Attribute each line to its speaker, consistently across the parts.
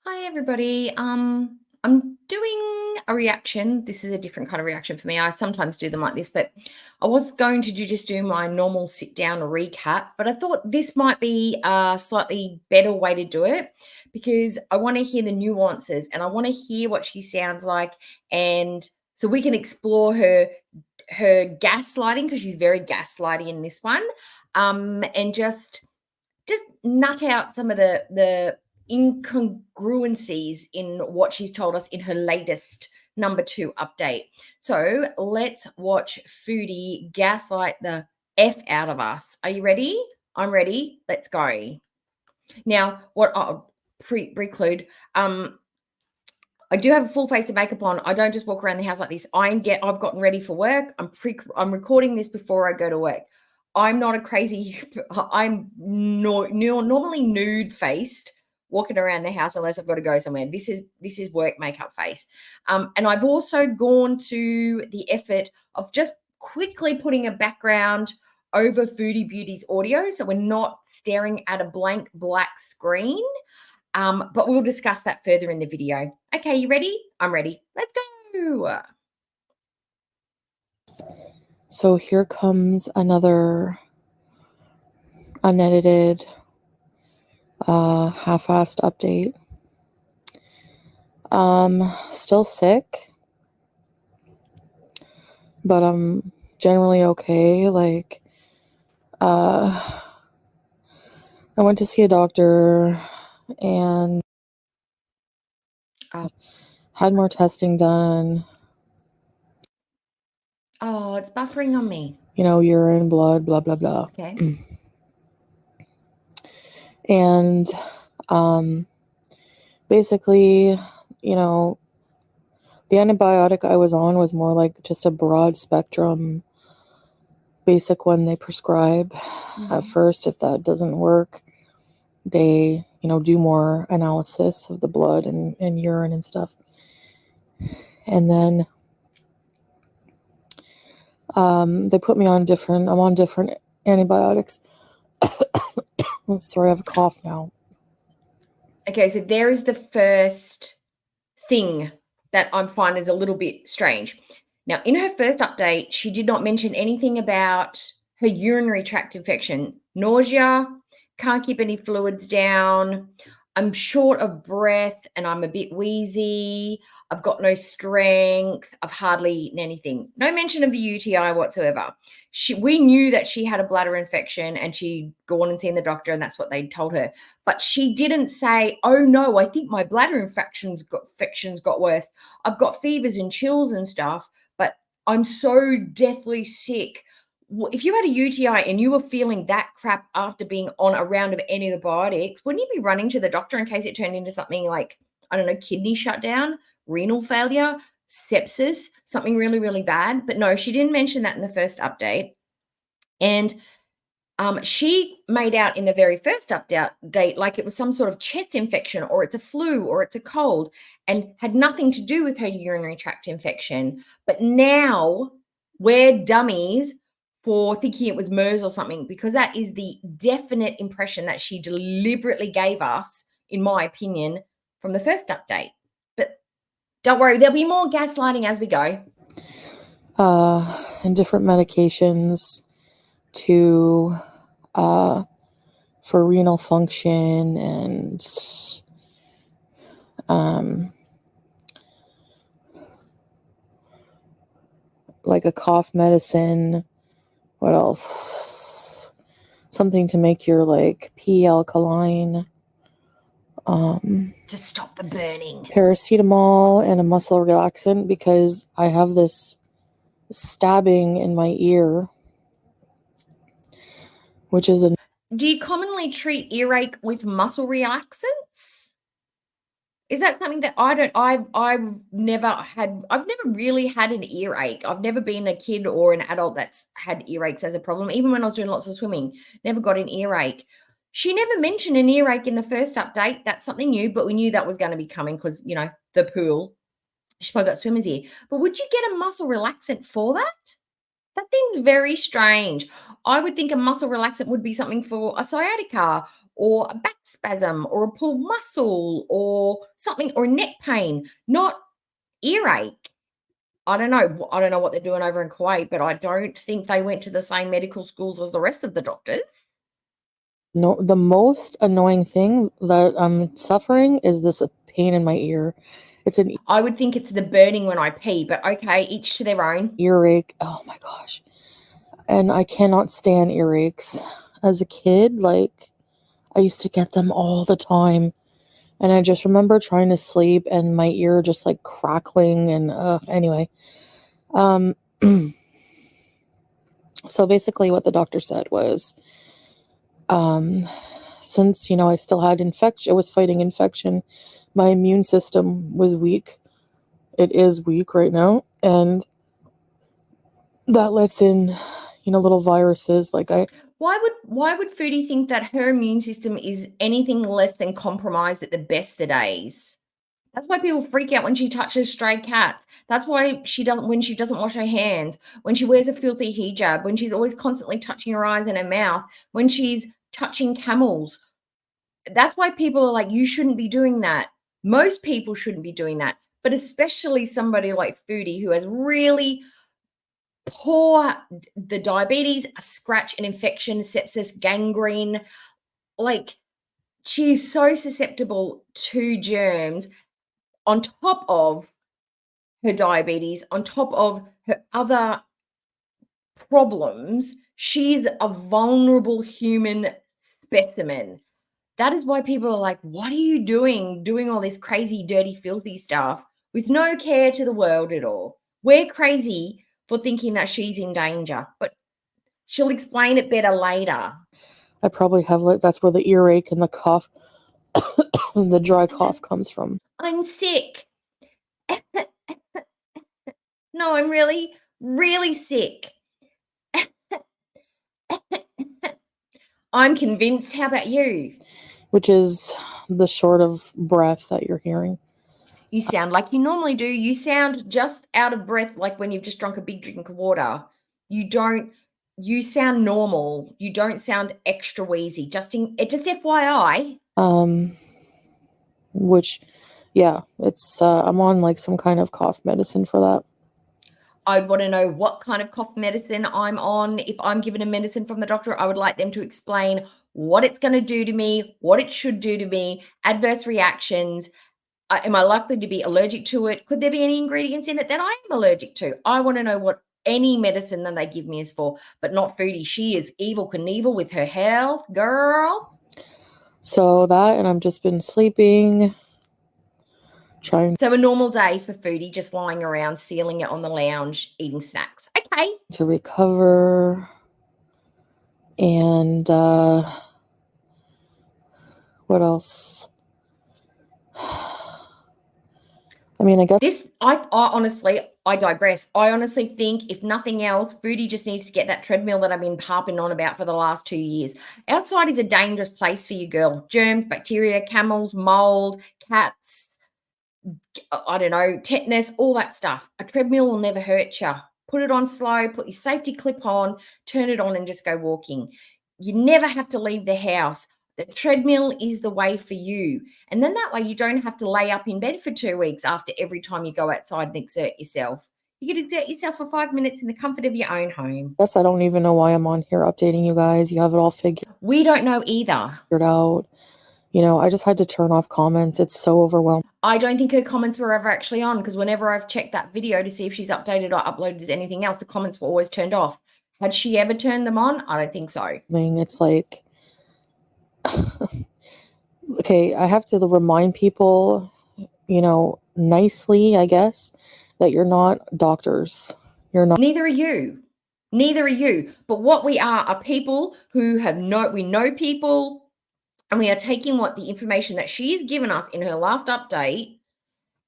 Speaker 1: Hi everybody. I'm doing a reaction. This is a different kind of reaction for me. I sometimes do them like this, but I was going to just do my normal sit down recap, but I thought this might be a slightly better way to do it because I want to hear the nuances and I want to hear what she sounds like, and so we can explore her gaslighting, because she's very gaslighty in this one. And just nut out some of the incongruencies in what she's told us in her latest number 2 update. So let's watch Foodie gaslight the F out of us. Are you ready? I'm ready. Let's go. Now, what I'll preclude, I do have a full face of makeup on. I don't just walk around the house like this. I've gotten ready for work. I'm recording this before I go to work. I'm not a crazy. I'm normally nude faced walking around the house unless I've got to go somewhere. This is work makeup face. And I've also gone to the effort of just quickly putting a background over Foodie Beauty's audio, so we're not staring at a blank black screen. But we'll discuss that further in the video. Okay, you ready? I'm ready. Let's go.
Speaker 2: So here comes another unedited, half-assed update. Still sick, but I'm generally okay. I went to see a doctor and had more testing done.
Speaker 1: Oh, it's buffering on me.
Speaker 2: Urine, blood, blah, blah, blah.
Speaker 1: Okay.
Speaker 2: And basically, the antibiotic I was on was more like just a broad spectrum basic one they prescribe at first. If that doesn't work, they do more analysis of the blood and urine and stuff, and then they put me on different antibiotics. Sorry, I have a cough now.
Speaker 1: Okay, so there is the first thing that I'm finding is a little bit strange. Now, in her first update, she did not mention anything about her urinary tract infection. Nausea, can't keep any fluids down. I'm short of breath and I'm a bit wheezy. I've got no strength. I've hardly eaten anything. No mention of the UTI whatsoever. We knew that she had a bladder infection and she'd gone and seen the doctor, and that's what they told her. But she didn't say, oh no, I think my bladder infections got worse. I've got fevers and chills and stuff, but I'm so deathly sick. If you had a UTI and you were feeling that crap after being on a round of antibiotics, wouldn't you be running to the doctor in case it turned into something like, I don't know, kidney shutdown, renal failure, sepsis, something really, really bad? But no, she didn't mention that in the first update. And she made out in the very first update like it was some sort of chest infection, or it's a flu, or it's a cold, and had nothing to do with her urinary tract infection. But now we're dummies for thinking it was MERS or something, because that is the definite impression that she deliberately gave us, in my opinion, from the first update. But don't worry, there'll be more gaslighting as we go.
Speaker 2: And different medications to for renal function and like a cough medicine. What else? Something to make your pee alkaline.
Speaker 1: To stop the burning.
Speaker 2: Paracetamol and a muscle relaxant, because I have this stabbing in my ear, which is a...
Speaker 1: Do you commonly treat earache with muscle relaxants? Is that something that I've never really had an earache. I've never been a kid or an adult that's had earaches as a problem. Even when I was doing lots of swimming, never got an earache. She never mentioned an earache in the first update. That's something new, but we knew that was going to be coming because, the pool. She probably got swimmer's ear. But would you get a muscle relaxant for that? That seems very strange. I would think a muscle relaxant would be something for a sciatica or a back spasm or a pulled muscle or something, or neck pain, not earache. I don't know. I don't know what they're doing over in Kuwait, but I don't think they went to the same medical schools as the rest of the doctors.
Speaker 2: No, the most annoying thing that I'm suffering is this pain in my ear. It's an
Speaker 1: I would think it's the burning when I pee, but okay, each to their own.
Speaker 2: earache. Oh my gosh. And I cannot stand earaches. As a kid, like, I used to get them all the time. And I just remember trying to sleep and my ear just like crackling and anyway. Um so basically what the doctor said was since I still had infection, I was fighting infection, my immune system was weak. It is weak right now, and that lets in little viruses like I
Speaker 1: Why would Foodie think that her immune system is anything less than compromised at the best of days? That's why people freak out when she touches stray cats. That's why she doesn't when she doesn't wash her hands, when she wears a filthy hijab, when she's always constantly touching her eyes and her mouth, when she's touching camels. That's why people are like, you shouldn't be doing that. Most people shouldn't be doing that, but especially somebody like Foodie who has really poor the diabetes, a scratch, an infection, sepsis, gangrene. Like, she's so susceptible to germs on top of her diabetes, on top of her other problems. She's a vulnerable human specimen. That is why people are like, what are you doing all this crazy, dirty, filthy stuff with no care to the world at all? We're crazy for thinking that she's in danger, but she'll explain it better later.
Speaker 2: probably have, like, that's where the earache and the cough the dry cough comes from.
Speaker 1: I'm sick. No, I'm really, really sick. I'm convinced. How about you?
Speaker 2: Which is the short of breath that you're hearing.
Speaker 1: You sound like you normally do. You sound just out of breath, like when you've just drunk a big drink of water. You sound normal. You don't sound extra wheezy. Just FYI.
Speaker 2: Which, yeah, it's I'm on like some kind of cough medicine for that.
Speaker 1: I'd want to know what kind of cough medicine I'm on. If I'm given a medicine from the doctor, I would like them to explain what it's going to do to me, what it should do to me, adverse reactions. Am I likely to be allergic to it? Could there be any ingredients in it that I am allergic to? I want to know what any medicine that they give me is for, but not Foodie. She is evil Knievel with her health, girl.
Speaker 2: So that, and I've just been sleeping, trying
Speaker 1: So a normal day for Foodie, just lying around, sealing it on the lounge, eating snacks. Okay.
Speaker 2: to recover. And what else? I mean, I guess
Speaker 1: I honestly, I digress. I honestly think, if nothing else, Foodie just needs to get that treadmill that I've been harping on about for the last 2 years. Outside is a dangerous place for you, girl. Germs, bacteria, camels, mold, cats, I don't know, tetanus, all that stuff. A treadmill will never hurt you. Put it on slow, put your safety clip on, turn it on, and just go walking. You never have to leave the house. The treadmill is the way for you. And then that way you don't have to lay up in bed for 2 weeks after every time you go outside and exert yourself. You can exert yourself for 5 minutes in the comfort of your own home.
Speaker 2: I don't even know why I'm on here updating you guys. You have it all figured
Speaker 1: We don't know either.
Speaker 2: out. I just had to turn off comments. It's so overwhelming.
Speaker 1: I don't think her comments were ever actually on, because whenever I've checked that video to see if she's updated or uploaded anything else, the comments were always turned off. Had she ever turned them on? I don't think so.
Speaker 2: It's like, okay, I have to remind people, nicely, I guess, that you're not doctors. You're not.
Speaker 1: Neither are you. Neither are you. But what we are people who we know people, and we are taking the information that she's given us in her last update,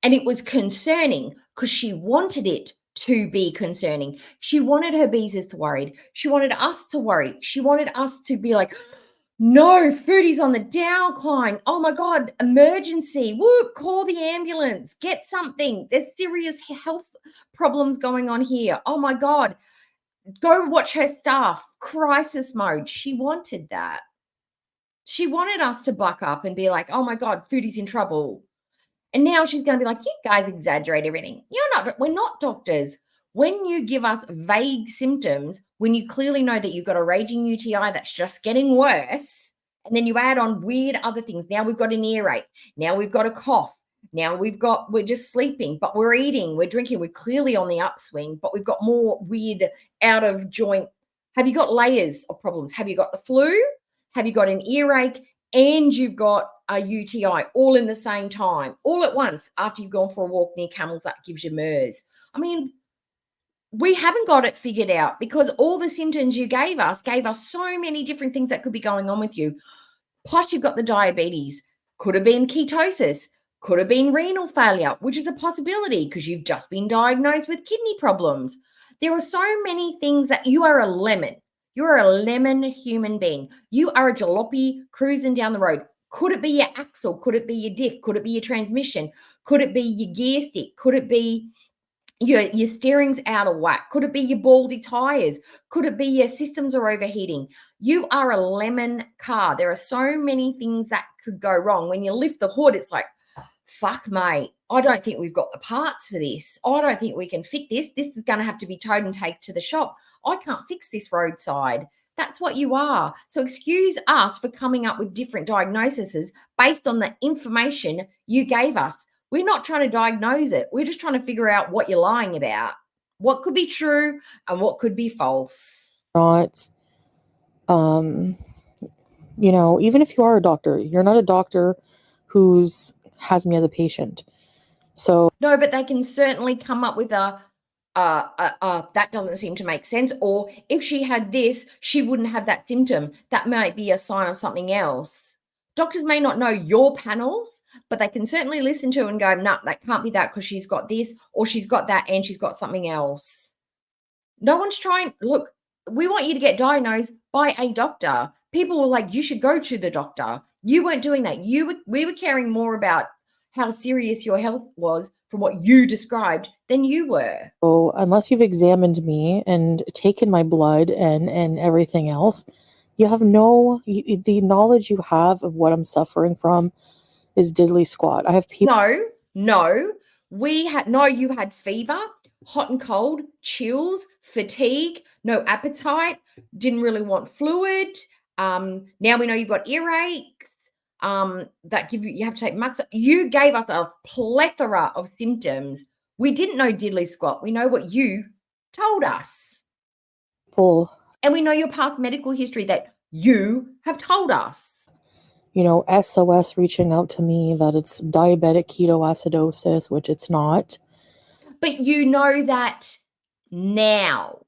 Speaker 1: and it was concerning because she wanted it to be concerning. She wanted her beezers to worried. She wanted us to worry. She wanted us to be like, no, Foodie's on the decline. Oh my God, emergency. Whoop, call the ambulance. Get something. There's serious health problems going on here. Oh my God, go watch her stuff. Crisis mode. She wanted that. She wanted us to buck up and be like, oh my God, Foodie's in trouble. And now she's going to be like, you guys exaggerate everything. We're not doctors. When you give us vague symptoms, when you clearly know that you've got a raging UTI that's just getting worse, and then you add on weird other things. Now we've got an earache. Now we've got a cough. Now we're just sleeping, but we're eating, we're drinking, we're clearly on the upswing, but we've got more weird out of joint. Have you got layers of problems? Have you got the flu? Have you got an earache? And you've got a UTI all in the same time, all at once after you've gone for a walk near camels that gives you MERS. I mean, we haven't got it figured out because all the symptoms you gave us so many different things that could be going on with you. Plus, you've got the diabetes. Could have been ketosis. Could have been renal failure, which is a possibility because you've just been diagnosed with kidney problems. There are so many things that you are a lemon. You're a lemon human being. You are a jalopy cruising down the road. Could it be your axle? Could it be your diff? Could it be your transmission? Could it be your gear stick? Could it be your steering's out of whack? Could it be your baldy tires? Could it be your systems are overheating? You are a lemon car. There are so many things that could go wrong. When you lift the hood, it's like, fuck, mate, I don't think we've got the parts for this. I don't think we can fit this. This is going to have to be towed and taken to the shop. I can't fix this roadside. That's what you are. So excuse us for coming up with different diagnoses based on the information you gave us. We're not trying to diagnose it. We're just trying to figure out what you're lying about, what could be true and what could be false.
Speaker 2: Not, even if you are a doctor, you're not a doctor who's has me as a patient. So
Speaker 1: no, but they can certainly come up with that doesn't seem to make sense. Or if she had this, she wouldn't have that symptom. That might be a sign of something else. Doctors may not know your panels, but they can certainly listen to and go, nah, that can't be that because she's got this or she's got that and she's got something else. No one's trying. Look, we want you to get diagnosed by a doctor. People were like, you should go to the doctor. You weren't doing that. We were caring more about how serious your health was from what you described than you were.
Speaker 2: So unless you've examined me and taken my blood and everything else, you have the knowledge you have of what I'm suffering from is diddly squat. I have people.
Speaker 1: No. You had fever, hot and cold, chills, fatigue, no appetite, didn't really want fluid. Now we know you've got earaches. That you have to take max. You gave us a plethora of symptoms. We didn't know diddly squat. We know what you told us. And we know your past medical history that you have told us.
Speaker 2: SOS reaching out to me that it's diabetic ketoacidosis, which it's not.
Speaker 1: But you know that now.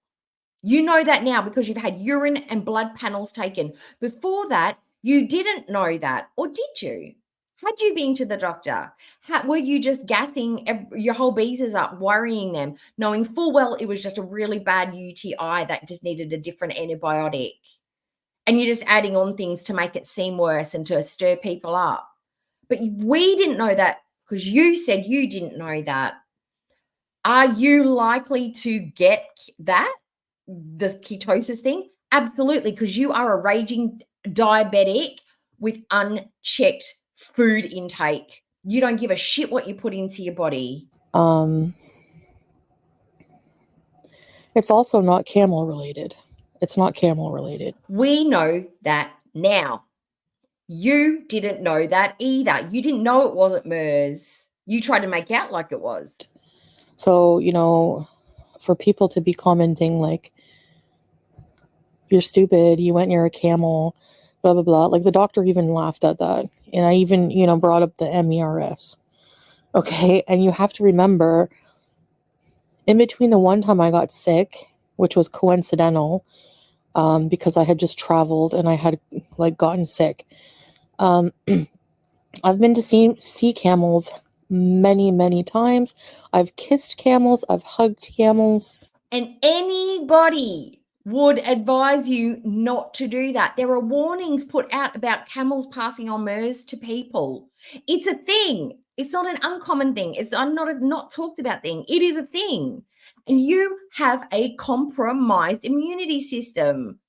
Speaker 1: You know that now because you've had urine and blood panels taken. Before that, you didn't know that, or did you? Had you been to the doctor? Were you just gassing your whole beezers up, worrying them, knowing full well it was just a really bad UTI that just needed a different antibiotic? And you're just adding on things to make it seem worse and to stir people up. But we didn't know that because you said you didn't know that. Are you likely to get that, the ketosis thing? Absolutely, because you are a raging diabetic with unchecked food intake. You don't give a shit what you put into your body.
Speaker 2: It's also not camel related. It's not camel related.
Speaker 1: We know that now. You didn't know that either. You didn't know it wasn't MERS. You tried to make out like it was.
Speaker 2: So, for people to be commenting like, you're stupid, you went near a camel, blah, blah, blah. Like the doctor even laughed at that. And I even, brought up the MERS. Okay. And you have to remember, in between the one time I got sick, which was coincidental, because I had just traveled and I had gotten sick. I've been to see camels many, many times. I've kissed camels. I've hugged camels.
Speaker 1: And anybody would advise you not to do that. There are warnings put out about camels passing on MERS to people. It's a thing. It's not an uncommon thing. It's not a not talked about thing. It is a thing. And you have a compromised immunity system.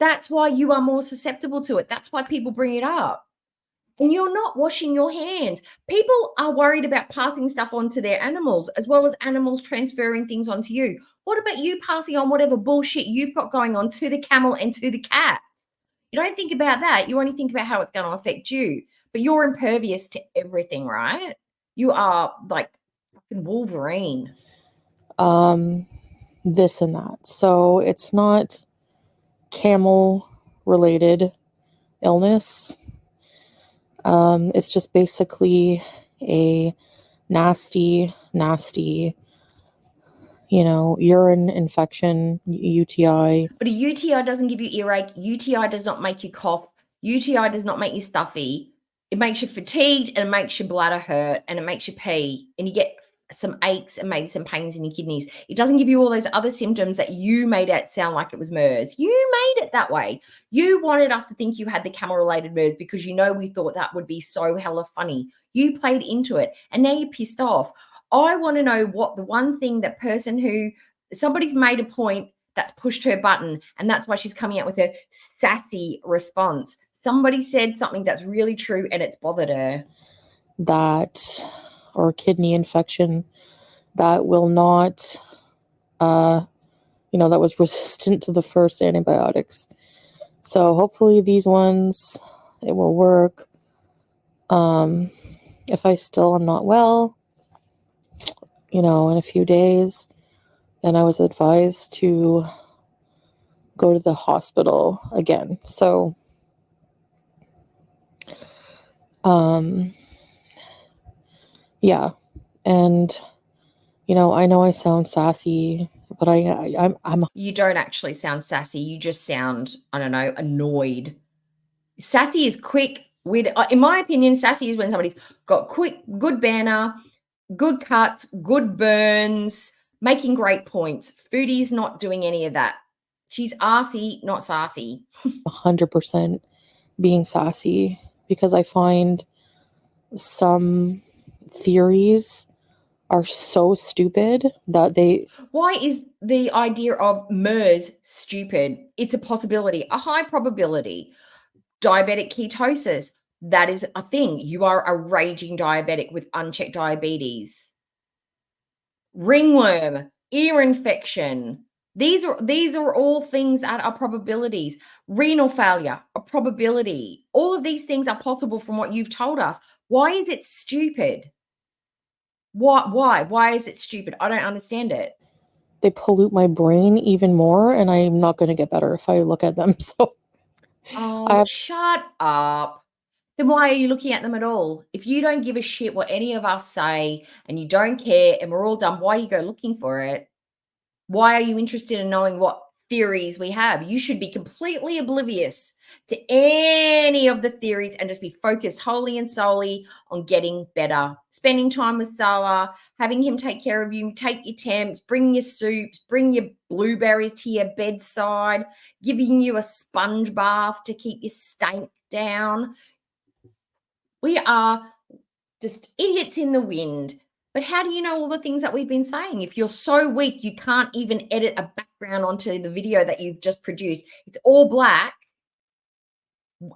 Speaker 1: That's why you are more susceptible to it. That's why people bring it up. And you're not washing your hands. People are worried about passing stuff on to their animals, as well as animals transferring things onto you. What about you passing on whatever bullshit you've got going on to the camel and to the cat? You don't think about that. You only think about how it's going to affect you. But you're impervious to everything, right? You are like fucking Wolverine.
Speaker 2: This and that. So it's not camel related illness. It's just basically a nasty, urine infection, UTI.
Speaker 1: But a UTI doesn't give you earache. UTI does not make you cough. UTI does not make you stuffy. It makes you fatigued and it makes your bladder hurt and it makes you pee and you get some aches and maybe some pains in your kidneys. It doesn't give you all those other symptoms that you made it sound like it was MERS. You made it that way. You wanted us to think you had the camel-related MERS because you know we thought that would be so hella funny. You played into it and now you're pissed off. I want to know what the one thing that person who somebody's made a point that's pushed her button and that's why she's coming out with a sassy response. Somebody said something that's really true and it's bothered her.
Speaker 2: That or kidney infection that will not, that was resistant to the first antibiotics. So hopefully these ones, it will work. If I still am not well, in a few days, then I was advised to go to the hospital again. So, yeah. And, I know I sound sassy, but I'm.
Speaker 1: You don't actually sound sassy. You just sound, I don't know, annoyed. Sassy is quick. In my opinion, sassy is when somebody's got good banner, good cuts, good burns, making great points. Foodie's not doing any of that. She's arsey, not sassy.
Speaker 2: 100% being sassy because I find some theories are so stupid that they...
Speaker 1: Why is the idea of MERS stupid? It's a possibility, a high probability. Diabetic ketosis, that is a thing. You are a raging diabetic with unchecked diabetes. Ringworm, ear infection. These are all things that are probabilities. Renal failure, a probability. All of these things are possible from what you've told us. Why is it stupid? Why is it stupid? I don't understand it.
Speaker 2: They pollute my brain even more, and I'm not going to get better if I look at them. So,
Speaker 1: shut up. Then why are you looking at them at all? If you don't give a shit what any of us say and you don't care and we're all done, why do you go looking for it? Why are you interested in knowing what theories we have? You should be completely oblivious to any of the theories and just be focused wholly and solely on getting better. Spending time with Sawa, having him take care of you, take your temps, bring your soups, bring your blueberries to your bedside, giving you a sponge bath to keep your stank down. We are just idiots in the wind. But how do you know all the things that we've been saying? If you're so weak, you can't even edit a background onto the video that you've just produced. It's all black.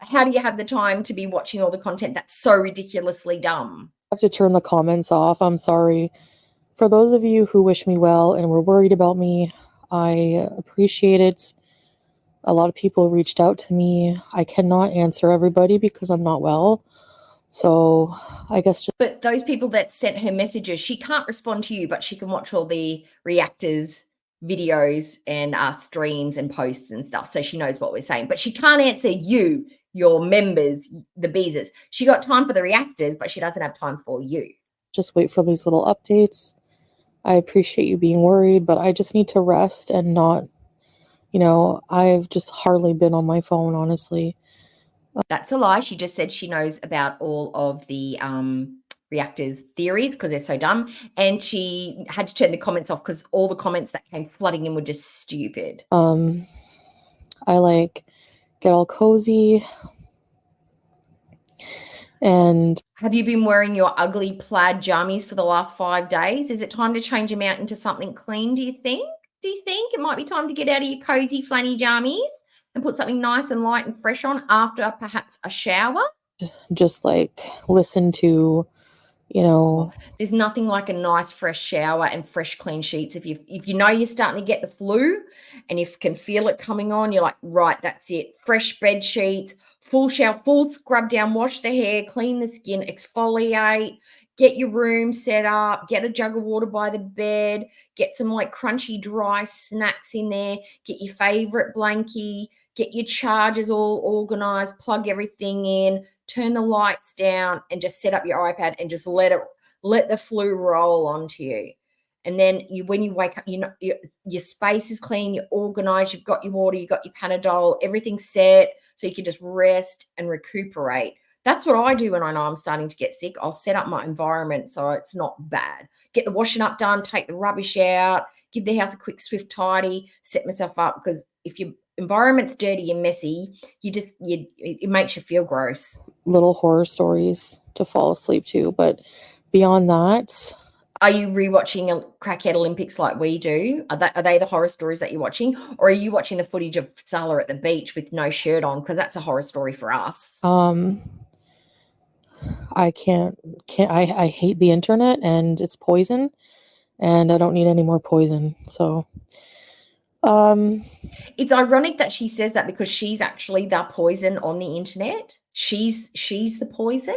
Speaker 1: How do you have the time to be watching all the content that's so ridiculously dumb?
Speaker 2: I have to turn the comments off. I'm sorry. For those of you who wish me well and were worried about me, I appreciate it. A lot of people reached out to me. I cannot answer everybody because I'm not well. So I guess
Speaker 1: But those people that sent her messages, she can't respond to you, but she can watch all the reactors videos and streams and posts and stuff. So she knows what we're saying, but she can't answer you, your members, the Beezers. She got time for the reactors, but she doesn't have time for you.
Speaker 2: Just wait for these little updates. I appreciate you being worried, but I just need to rest and not, I've just hardly been on my phone, honestly.
Speaker 1: That's a lie. She just said she knows about all of the reactors theories because they're so dumb. And she had to turn the comments off because all the comments that came flooding in were just stupid.
Speaker 2: I get all cozy. And
Speaker 1: have you been wearing your ugly plaid jammies for the last 5 days? Is it time to change them out into something clean, do you think? Do you think it might be time to get out of your cozy flanny jammies? and put something nice and light and fresh on after perhaps a shower.
Speaker 2: Just like listen to, you know,
Speaker 1: there's nothing like a nice fresh shower and fresh clean sheets. If you know you're starting to get the flu and you can feel it coming on, you're like, right, that's it. Fresh bed sheets, full shower, full scrub down, wash the hair, clean the skin, exfoliate, get your room set up, get a jug of water by the bed, get some like crunchy dry snacks in there, get your favorite blankie, get your chargers all organized, plug everything in, turn the lights down, and just set up your iPad and just let the flu roll onto you. And then when you wake up, you know your space is clean, you're organized, you've got your water, you've got your Panadol, everything's set, so you can just rest and recuperate. That's what I do when I know I'm starting to get sick. I'll set up my environment so it's not bad. Get the washing up done, take the rubbish out, give the house a quick swift tidy, set myself up, because if your environment's dirty and messy, it makes you feel gross.
Speaker 2: Little horror stories to fall asleep to, but beyond that,
Speaker 1: are you rewatching a Crackhead Olympics like we do? Are they the horror stories that you're watching, or are you watching the footage of Salah at the beach with no shirt on? Because that's a horror story for us.
Speaker 2: I can't. I hate the internet and it's poison, and I don't need any more poison. So,
Speaker 1: it's ironic that she says that, because she's actually the poison on the internet. She's the poison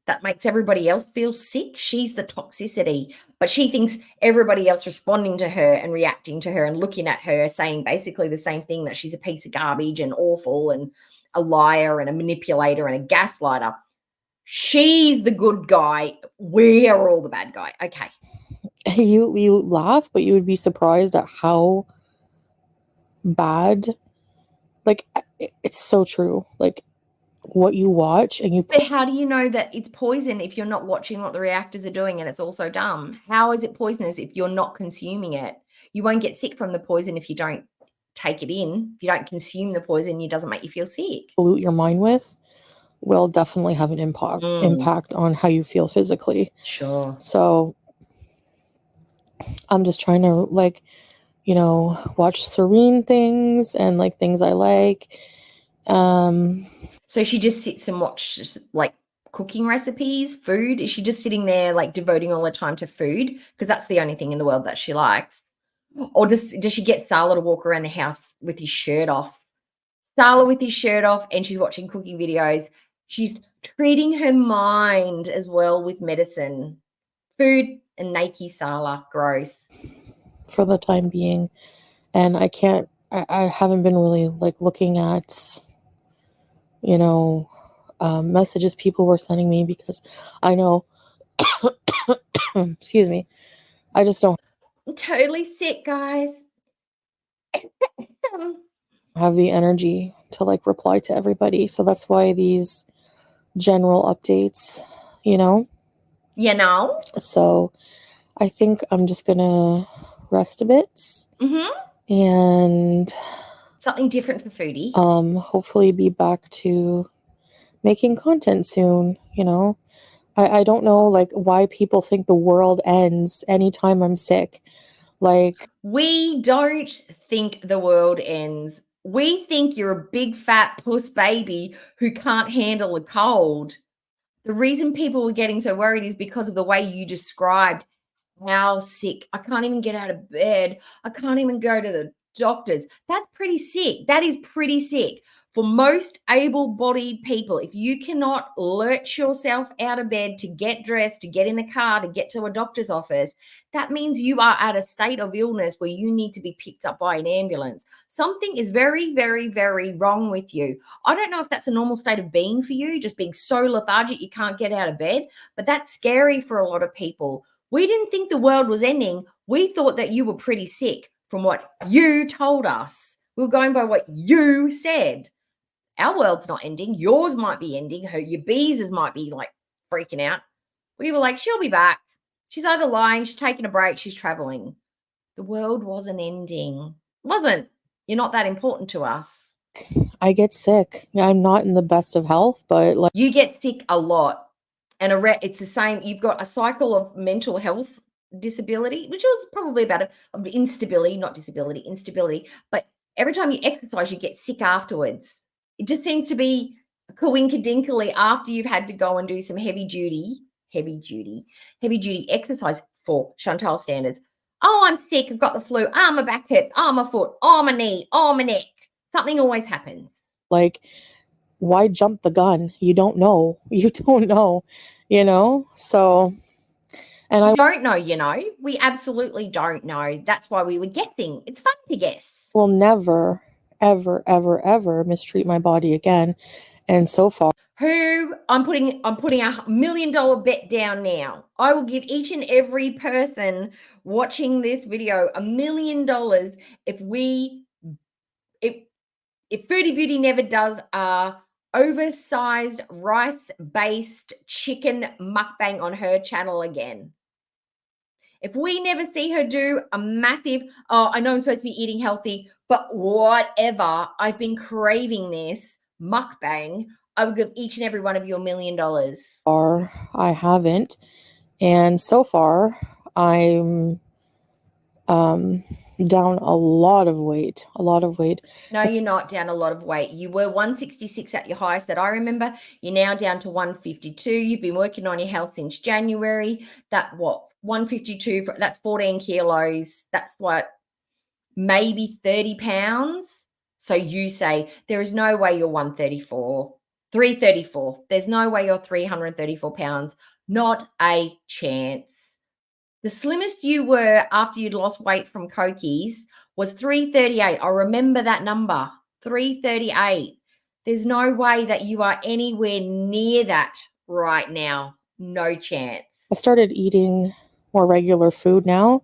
Speaker 1: that makes everybody else feel sick. She's the toxicity, but she thinks everybody else responding to her and reacting to her and looking at her saying basically the same thing, that she's a piece of garbage and awful and a liar and a manipulator and a gaslighter. She's the good guy. We are all the bad guy. Okay.
Speaker 2: You laugh, but you would be surprised at how bad, like, it's so true. Like, what you watch and you.
Speaker 1: But how do you know that it's poison if you're not watching what the reactors are doing and it's also dumb? How is it poisonous if you're not consuming it? You won't get sick from the poison if you don't take it in. If you don't consume the poison, it doesn't make you feel sick.
Speaker 2: Pollute your mind with will definitely have an impact on how you feel physically.
Speaker 1: Sure.
Speaker 2: So I'm just trying to, like, watch serene things and like things I like.
Speaker 1: So she just sits and watches like cooking recipes, food. Is she just sitting there like devoting all her time to food? Because that's the only thing in the world that she likes. Or does she get Salah to walk around the house with his shirt off? Salah with his shirt off, and she's watching cooking videos. She's treating her mind as well with medicine. Food and naked Salah. Gross.
Speaker 2: For the time being. And I haven't been really like looking at, messages people were sending me, because I know, excuse me, I just don't
Speaker 1: I'm totally sick, guys.
Speaker 2: have the energy to like reply to everybody. So that's why these general updates, So I think I'm just gonna rest a bit. And
Speaker 1: something different for foodie.
Speaker 2: Hopefully be back to making content soon. I don't know like why people think the world ends anytime I'm sick. Like,
Speaker 1: we don't think the world ends. We think you're a big fat puss baby who can't handle a cold. The reason people were getting so worried is because of the way you described how sick. I can't even get out of bed. I can't even go to the doctors. That's pretty sick. That is pretty sick. For most able-bodied people, if you cannot lurch yourself out of bed to get dressed, to get in the car, to get to a doctor's office, that means you are at a state of illness where you need to be picked up by an ambulance. Something is very, very, very wrong with you. I don't know if that's a normal state of being for you, just being so lethargic you can't get out of bed, but that's scary for a lot of people. We didn't think the world was ending. We thought that you were pretty sick from what you told us. We were going by what you said. Our world's not ending. Yours might be ending. Your bees might be like freaking out. We were like, she'll be back. She's either lying, she's taking a break, she's traveling. The world wasn't ending. It wasn't. You're not that important to us.
Speaker 2: I get sick. I'm not in the best of health, but like,
Speaker 1: you get sick a lot. And it's the same. You've got a cycle of mental health disability, which was probably about of instability, not disability, instability. But Every time you exercise, you get sick afterwards. It just seems to be coinkedinkally after you've had to go and do some heavy duty exercise for Chantal standards. Oh, I'm sick. I've got the flu. Oh, my back hurts. Oh, my foot. Oh, my knee. Oh, my neck. Something always happens.
Speaker 2: Like, why jump the gun? You don't know. You don't know, So, and
Speaker 1: I don't know, We absolutely don't know. That's why we were guessing. It's fun to guess.
Speaker 2: will never, ever, ever, ever mistreat my body again. And so far,
Speaker 1: I'm putting $1 million bet down now. I will give each and every person watching this video $1 million if Foodie Beauty never does a oversized rice-based chicken mukbang on her channel again. If we never see her do a massive, I know I'm supposed to be eating healthy, but whatever, I've been craving this mukbang, I will give each and every one of you $1 million.
Speaker 2: Or I haven't. And so far, I'm down a lot of weight.
Speaker 1: No, you're not down a lot of weight. You were 166 at your highest that I remember. You're now down to 152. You've been working on your health since January. 152, that's 14 kilos. That's what, maybe 30 pounds. So you say there is no way you're 134, 334. There's no way you're 334 pounds. Not a chance. The slimmest you were after you'd lost weight from Cokies was 338. I remember that number, 338. There's no way that you are anywhere near that right now. No chance.
Speaker 2: I started eating more regular food now,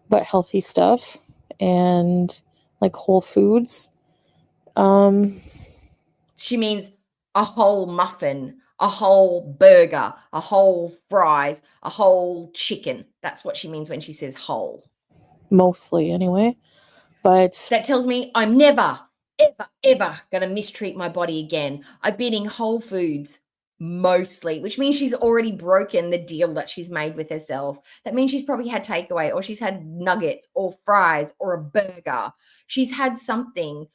Speaker 2: but healthy stuff and like whole foods.
Speaker 1: She means a whole muffin, a whole burger, a whole fries, a whole chicken. That's what she means when she says whole.
Speaker 2: Mostly, anyway. But
Speaker 1: that tells me I'm never, ever, ever going to mistreat my body again. I've been eating whole foods mostly, which means she's already broken the deal that she's made with herself. That means she's probably had takeaway, or she's had nuggets or fries or a burger. She's had something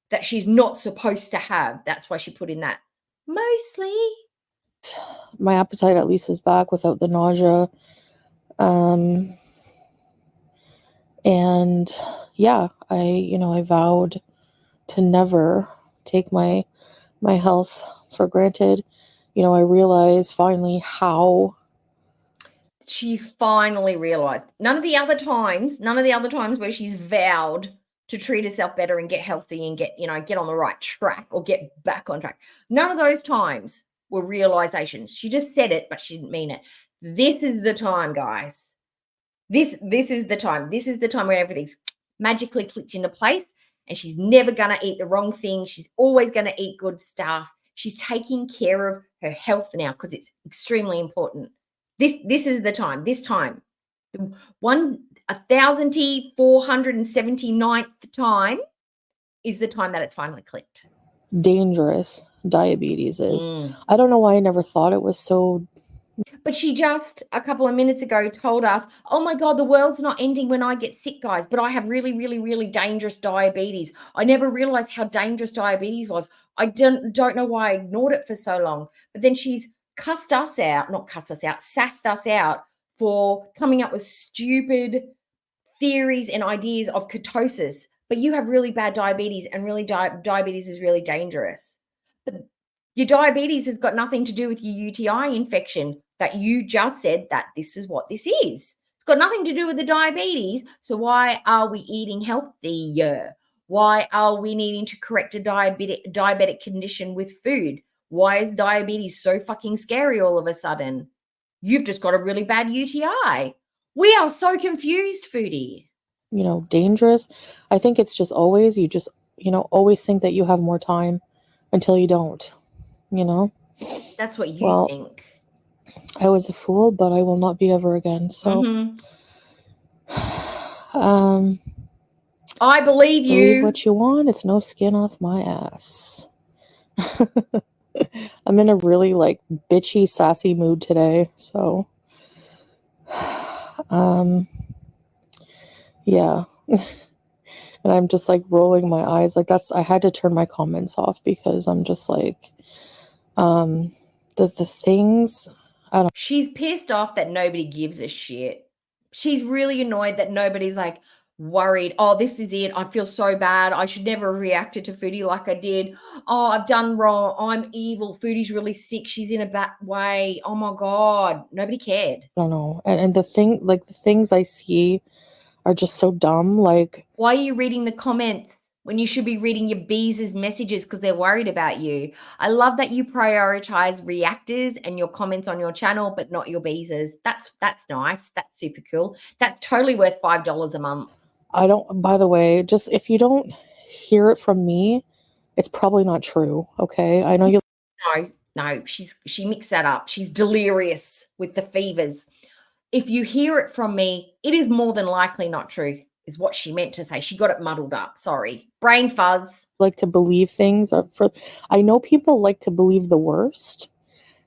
Speaker 1: that she's not supposed to have. That's why she put in that mostly.
Speaker 2: My appetite at least is back without the nausea. And yeah, I vowed to never take my health for granted. I realize finally how.
Speaker 1: She's finally realized. None of the other times where she's vowed to treat herself better and get healthy and get on the right track or get back on track. None of those times were realizations. She just said it, but she didn't mean it. This is the time, guys. This is the time. This is the time where everything's magically clicked into place, and she's never going to eat the wrong thing. She's always going to eat good stuff. She's taking care of her health now because it's extremely important. This is the time. This time, 1,479th time is the time that it's finally clicked.
Speaker 2: Dangerous diabetes is. I don't know why I never thought it was so.
Speaker 1: But she just a couple of minutes ago told us, oh my God, the world's not ending when I get sick, guys, but I have really, really, really dangerous diabetes. I never realized how dangerous diabetes was. I don't know why I ignored it for so long. But then she's sassed us out for coming up with stupid theories and ideas of ketosis. But you have really bad diabetes, and really diabetes is really dangerous. But your diabetes has got nothing to do with your UTI infection that you just said that this is what this is. It's got nothing to do with the diabetes. So why are we eating healthier? Why are we needing to correct a diabetic condition with food? Why is diabetes so fucking scary all of a sudden? You've just got a really bad UTI. We are so confused, Foodie.
Speaker 2: Dangerous. I think it's just always, you just, always think that you have more time until you don't,
Speaker 1: That's what you think.
Speaker 2: I was a fool, but I will not be ever again. So,
Speaker 1: I believe you.
Speaker 2: Believe what you want. It's no skin off my ass. I'm in a really bitchy, sassy mood today. So, Yeah. And I'm just like rolling my eyes. Like I had to turn my comments off because I'm just like, um, the things, I don't
Speaker 1: She's pissed off that nobody gives a shit. She's really annoyed that nobody's like worried. Oh, this is it. I feel so bad. I should never have reacted to Foodie like I did. Oh, I've done wrong. I'm evil. Foodie's really sick. She's in a bad way. Oh my God. Nobody cared.
Speaker 2: know. And the things I see are just so dumb. Like,
Speaker 1: Why are you reading the comments when you should be reading your bees' messages because they're worried about you? I love that you prioritize reactors and your comments on your channel, but not your bees'. That's nice. That's super cool. That's totally worth $5 a month.
Speaker 2: I don't, by the way, just if you don't hear it from me, it's probably not true. Okay. I know you.
Speaker 1: No, she mixed that up. She's delirious with the fevers. If you hear it from me, it is more than likely not true, is what she meant to say. She got it muddled up. Sorry. Brain fuzz.
Speaker 2: Like to believe things are for, I know people like to believe the worst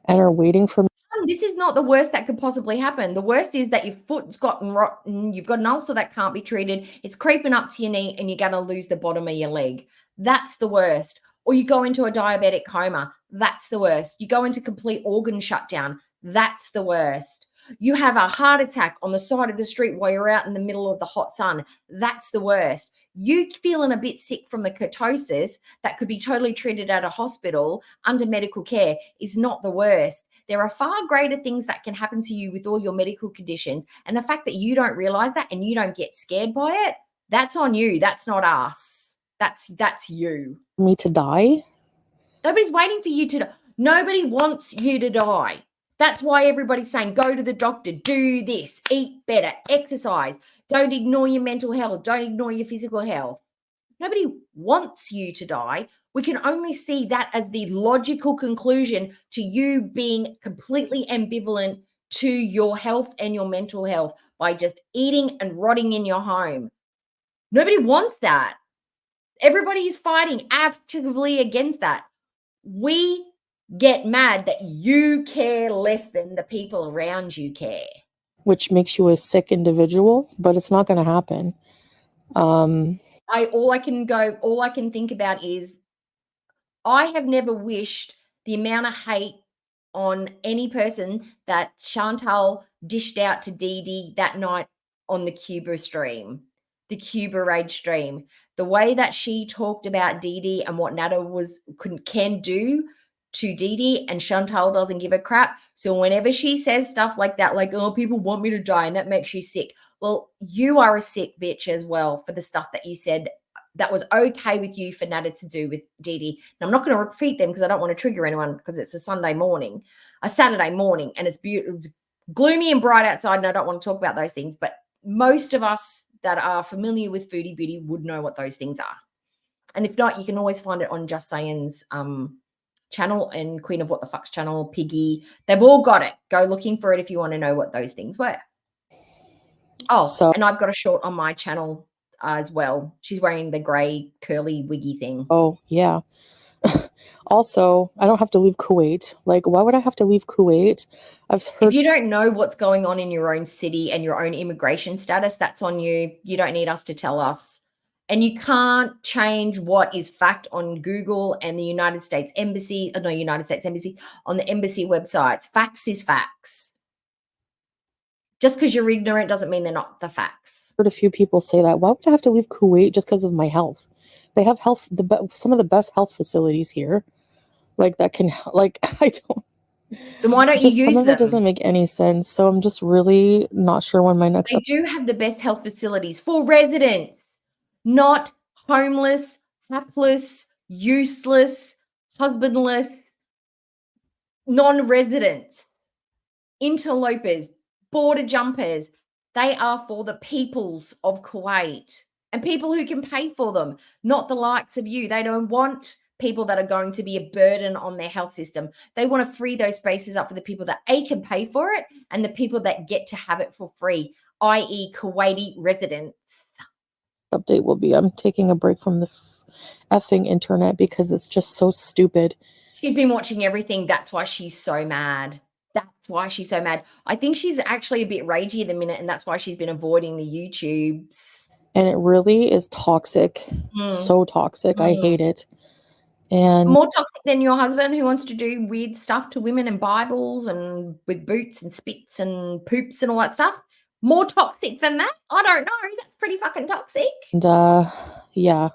Speaker 2: and are waiting for me.
Speaker 1: This is not the worst that could possibly happen. The worst is that your foot's gotten rotten, you've got an ulcer that can't be treated, it's creeping up to your knee, and you're going to lose the bottom of your leg. That's the worst. Or you go into a diabetic coma. That's the worst. You go into complete organ shutdown. That's the worst. You have a heart attack on the side of the street while you're out in the middle of the hot sun. That's the worst. You feeling a bit sick from the kurtosis that could be totally treated at a hospital under medical care is not the worst. There are far greater things that can happen to you with all your medical conditions. And the fact that you don't realize that and you don't get scared by it, that's on you. That's not us. That's you.
Speaker 2: Me to die.
Speaker 1: Nobody's waiting for you to. Nobody wants you to die. That's why everybody's saying go to the doctor, do this, eat better, exercise. Don't ignore your mental health. Don't ignore your physical health. Nobody wants you to die. We can only see that as the logical conclusion to you being completely ambivalent to your health and your mental health by just eating and rotting in your home. Nobody wants that. Everybody is fighting actively against that. We get mad that you care less than the people around you care.
Speaker 2: Which makes you a sick individual, but it's not going to happen.
Speaker 1: All I can think about is I have never wished the amount of hate on any person that Chantal dished out to Dee Dee that night on the Cuba stream, the Cuba Rage stream. The way that she talked about Dee Dee and what Nada can do to Dee Dee, and Chantal doesn't give a crap. So whenever she says stuff like that, like, oh, people want me to die and that makes you sick. Well, you are a sick bitch as well for the stuff that you said that was okay with you for Nada to do with Dee Dee. And I'm not going to repeat them because I don't want to trigger anyone because it's a Saturday morning, and it's beautiful. It's gloomy and bright outside, and I don't want to talk about those things. But most of us that are familiar with Foodie Beauty would know what those things are. And if not, you can always find it on Just Saying's channel and Queen of What the Fuck's channel, Piggy. They've all got it. Go looking for it if you want to know what those things were. Oh, and I've got a short on my channel as well. She's wearing the grey curly wiggy thing.
Speaker 2: Oh, yeah. Also, I don't have to leave Kuwait. Like, why would I have to leave Kuwait? I've heard.
Speaker 1: If you don't know what's going on in your own city and your own immigration status, that's on you. You don't need us to tell us. And you can't change what is fact on Google and the United States Embassy, on the embassy websites. Facts is facts. Just because you're ignorant doesn't mean they're not the facts.
Speaker 2: Heard a few people say that. Why would I have to leave Kuwait just because of my health? They have some of the best health facilities here. Like that can, like, I don't.
Speaker 1: Then why don't you use them?
Speaker 2: Some of it doesn't make any sense. So I'm just really not sure when my next.
Speaker 1: They do have the best health facilities for residents, not homeless, hapless, useless, husbandless, non-residents, interlopers, border jumpers. They are for the peoples of Kuwait and people who can pay for them, not the likes of you. They don't want people that are going to be a burden on their health system. They want to free those spaces up for the people that can pay for it and the people that get to have it for free, i.e. Kuwaiti residents.
Speaker 2: Update will be I'm taking a break from the effing internet because it's just so stupid.
Speaker 1: She's been watching everything. That's why she's so mad. I think she's actually a bit ragey at the minute, and that's why she's been avoiding the YouTubes.
Speaker 2: And it really is toxic. So toxic. I hate it. And
Speaker 1: more toxic than your husband who wants to do weird stuff to women and Bibles and with boots and spits and poops and all that stuff. More toxic than that? I don't know. That's pretty fucking toxic.
Speaker 2: Yeah.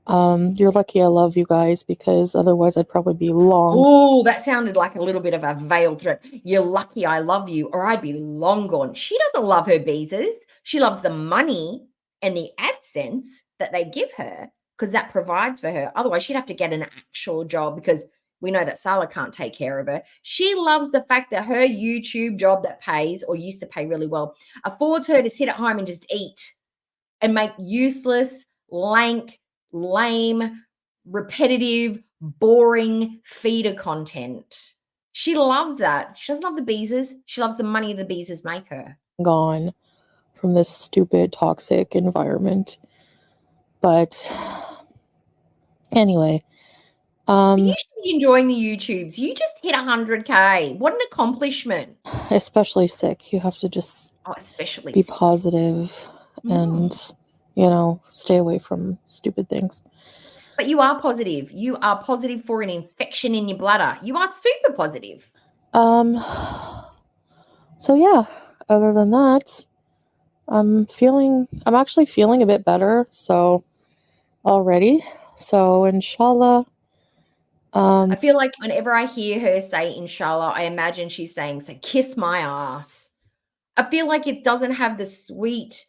Speaker 2: You're lucky I love you guys, because otherwise I'd probably be long.
Speaker 1: Oh, that sounded like a little bit of a veiled threat. You're lucky I love you, or I'd be long gone. She doesn't love her beezers. She loves the money and the AdSense that they give her, because that provides for her. Otherwise, she'd have to get an actual job, because we know that Salah can't take care of her. She loves the fact that her YouTube job that pays, or used to pay really well, affords her to sit at home and just eat and make useless, lank, lame, repetitive, boring feeder content. She loves that. She doesn't love the beezers. She loves the money the beezers make her.
Speaker 2: Gone from this stupid, toxic environment. But anyway,
Speaker 1: You should be enjoying the YouTubes. You just hit 100K. What an accomplishment.
Speaker 2: Especially sick. You have to just
Speaker 1: especially
Speaker 2: be
Speaker 1: sick.
Speaker 2: positive and, stay away from stupid things.
Speaker 1: But you are positive. You are positive for an infection in your bladder. You are super positive.
Speaker 2: So yeah, other than that, I'm actually feeling a bit better. So already. So inshallah.
Speaker 1: I feel like whenever I hear her say inshallah, I imagine she's saying, so kiss my ass. I feel like it doesn't have the sweet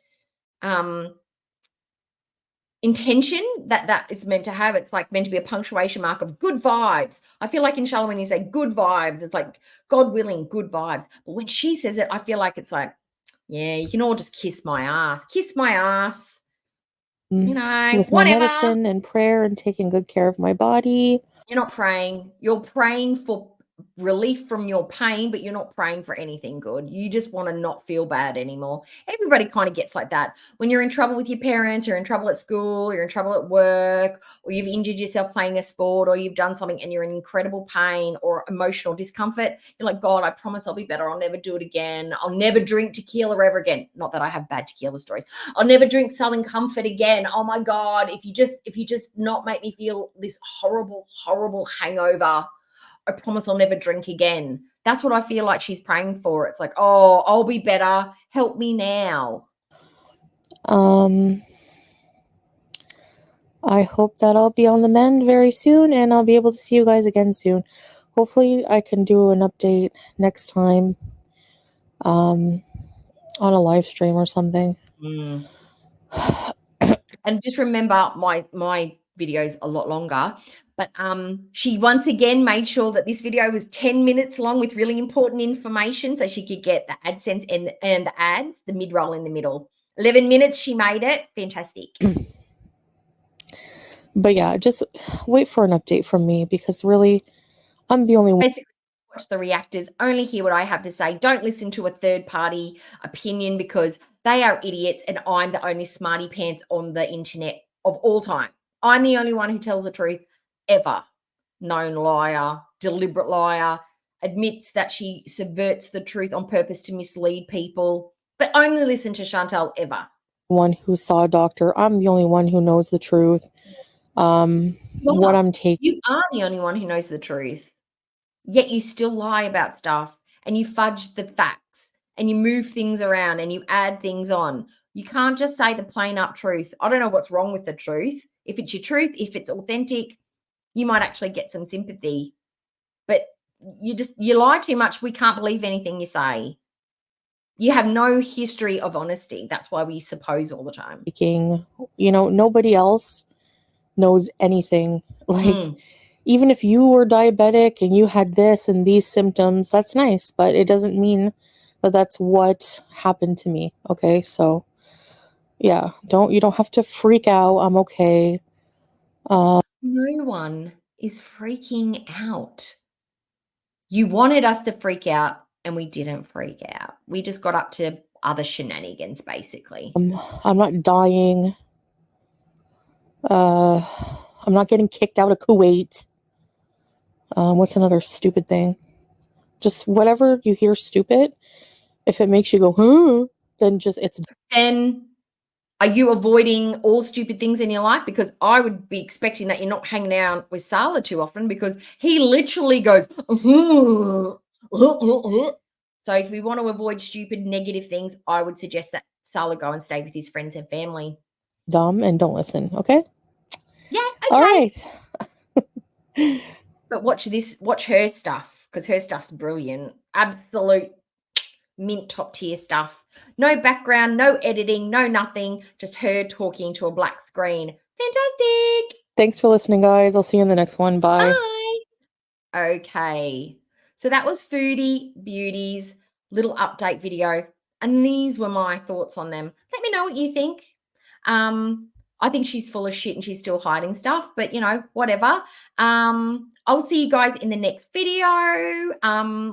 Speaker 1: intention that it's meant to have. It's like meant to be a punctuation mark of good vibes. I feel like inshallah, when you say good vibes, it's like God willing, good vibes. But when she says it, I feel like it's like, yeah, you can all just kiss my ass. Kiss my ass.
Speaker 2: with
Speaker 1: Whatever.
Speaker 2: my medicine and prayer and taking good care of my body.
Speaker 1: You're not praying. You're praying for relief from your pain, but you're not praying for anything good. You just want to not feel bad anymore. Everybody kind of gets like that. When you're in trouble with your parents, you're in trouble at school, you're in trouble at work, or you've injured yourself playing a sport, or you've done something and you're in incredible pain or emotional discomfort, you're like, God, I promise I'll be better. I'll never do it again. I'll never drink tequila ever again. Not that I have bad tequila stories. I'll never drink Southern Comfort again. Oh my God, if you just not make me feel this horrible, horrible hangover, I promise I'll never drink again. That's what I feel like she's praying for. It's like, oh, I'll be better. Help me now.
Speaker 2: I hope that I'll be on the mend very soon and I'll be able to see you guys again soon. Hopefully I can do an update next time on a live stream or something.
Speaker 1: And just remember, my video's a lot longer, but she once again made sure that this video was 10 minutes long with really important information, so she could get the AdSense and the ads, the mid-roll in the middle. 11 minutes she made it. Fantastic.
Speaker 2: But yeah, just wait for an update from me, because really I'm the only one.
Speaker 1: Basically, watch the reactors, only hear what I have to say. Don't listen to a third-party opinion, because they are idiots and I'm the only smarty pants on the internet of all time. I'm the only one who tells the truth ever. Known liar, deliberate liar, admits that she subverts the truth on purpose to mislead people, but only listen to Chantal ever.
Speaker 2: One who saw a doctor. I'm the only one who knows the truth. What I'm taking.
Speaker 1: You are the only one who knows the truth. Yet you still lie about stuff and you fudge the facts and you move things around and you add things on. You can't just say the plain up truth. I don't know what's wrong with the truth. If it's your truth, if it's authentic, you might actually get some sympathy. But you lie too much. We can't believe anything you say. You have no history of honesty. That's why we suppose all the time.
Speaker 2: Nobody else knows anything. Like, even if you were diabetic and you had this and these symptoms, that's nice, but it doesn't mean that that's what happened to me. Okay, so yeah, you don't have to freak out. I'm okay.
Speaker 1: No one is freaking out. You wanted us to freak out and we didn't freak out. We just got up to other shenanigans, basically.
Speaker 2: I'm not dying. I'm not getting kicked out of Kuwait. What's another stupid thing? Just whatever you hear stupid, if it makes you go, huh? then just it's
Speaker 1: then are you avoiding all stupid things in your life? Because I would be expecting that you're not hanging out with Sala too often because he literally goes, so if we want to avoid stupid negative things, I would suggest that Sala go and stay with his friends and family.
Speaker 2: dumb and don't listen. Okay.
Speaker 1: Yeah. Okay.
Speaker 2: All right.
Speaker 1: But watch her stuff because her stuff's brilliant. Absolute mint top tier stuff. No background, no editing, no nothing. Just her talking to a black screen. Fantastic.
Speaker 2: Thanks for listening, guys. I'll see you in the next one. Bye.
Speaker 1: Bye. Okay. So that was Foodie Beauty's little update video. And these were my thoughts on them. Let me know what you think. I think she's full of shit and she's still hiding stuff, but whatever. I'll see you guys in the next video.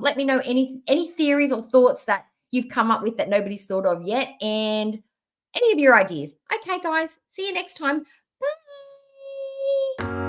Speaker 1: Let me know any theories or thoughts that you've come up with that nobody's thought of yet, and any of your ideas. Okay, guys, see you next time. Bye.